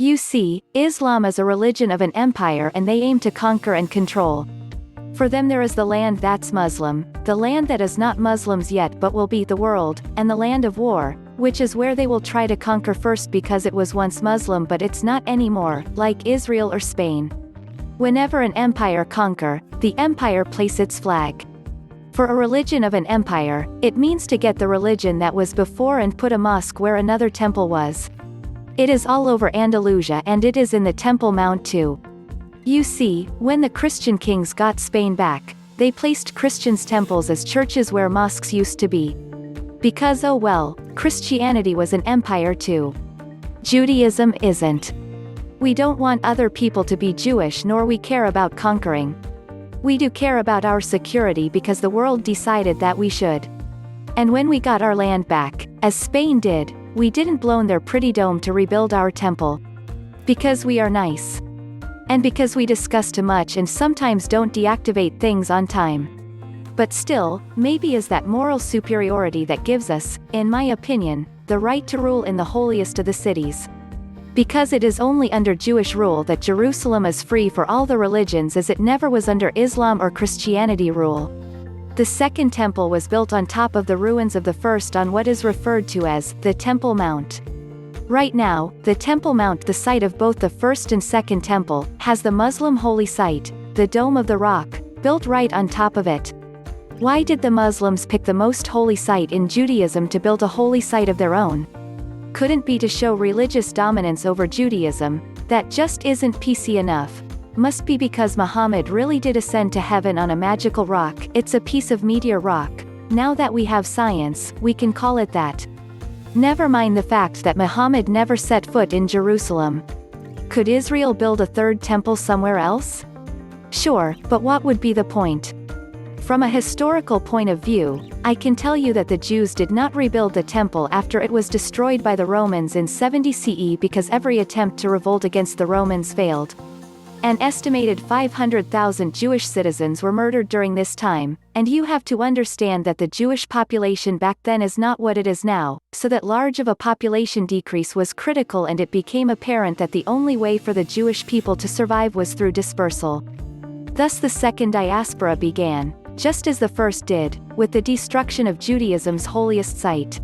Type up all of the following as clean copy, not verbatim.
You see, Islam is a religion of an empire and they aim to conquer and control. For them there is the land that's Muslim, the land that is not Muslims yet but will be the world, and the land of war, which is where they will try to conquer first because it was once Muslim but it's not anymore, like Israel or Spain. Whenever an empire conquer, the empire place its flag. For a religion of an empire, it means to get the religion that was before and put a mosque where another temple was. It is all over Andalusia and it is in the Temple Mount too. You see, when the Christian kings got Spain back, they placed Christians' temples as churches where mosques used to be. Because oh well, Christianity was an empire too. Judaism isn't. We don't want other people to be Jewish nor we care about conquering. We do care about our security because the world decided that we should. And when we got our land back, as Spain did, we didn't blow their pretty dome to rebuild our temple. Because we are nice. And because we discuss too much and sometimes don't deactivate things on time. But still, maybe is that moral superiority that gives us, in my opinion, the right to rule in the holiest of the cities. Because it is only under Jewish rule that Jerusalem is free for all the religions as it never was under Islam or Christianity rule. The second temple was built on top of the ruins of the first on what is referred to as the Temple Mount. Right now, the Temple Mount, the site of both the first and second temple, has the Muslim holy site, the Dome of the Rock, built right on top of it. Why did the Muslims pick the most holy site in Judaism to build a holy site of their own? Couldn't be to show religious dominance over Judaism, that just isn't PC enough. Must be because Muhammad really did ascend to heaven on a magical rock. It's a piece of meteor rock. Now that we have science, we can call it that. Never mind the fact that Muhammad never set foot in Jerusalem. Could Israel build a third temple somewhere else? Sure, but what would be the point? From a historical point of view, I can tell you that the Jews did not rebuild the temple after it was destroyed by the Romans in 70 CE because every attempt to revolt against the Romans failed. An estimated 500,000 Jewish citizens were murdered during this time, and you have to understand that the Jewish population back then is not what it is now, so that large of a population decrease was critical and it became apparent that the only way for the Jewish people to survive was through dispersal. Thus the second diaspora began, just as the first did, with the destruction of Judaism's holiest site.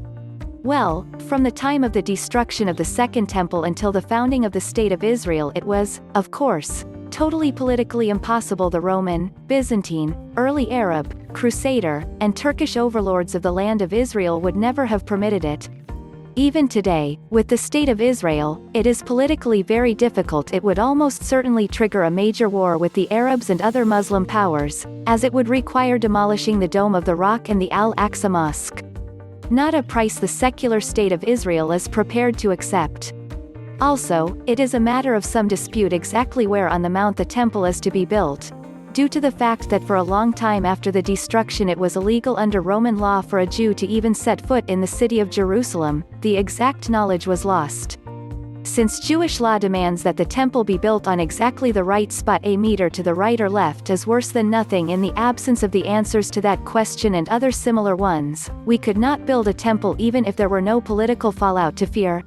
Well, from the time of the destruction of the Second Temple until the founding of the State of Israel it was, of course, totally politically impossible the Roman, Byzantine, early Arab, Crusader, and Turkish overlords of the land of Israel would never have permitted it. Even today, with the State of Israel, it is politically very difficult. It would almost certainly trigger a major war with the Arabs and other Muslim powers, as it would require demolishing the Dome of the Rock and the Al-Aqsa Mosque. Not a price the secular state of Israel is prepared to accept. Also, it is a matter of some dispute exactly where on the mount the temple is to be built, due to the fact that for a long time after the destruction it was illegal under Roman law for a Jew to even set foot in the city of Jerusalem. The exact knowledge was lost. Since Jewish law demands that the temple be built on exactly the right spot, a meter to the right or left is worse than nothing. In the absence of the answers to that question and other similar ones, we could not build a temple even if there were no political fallout to fear.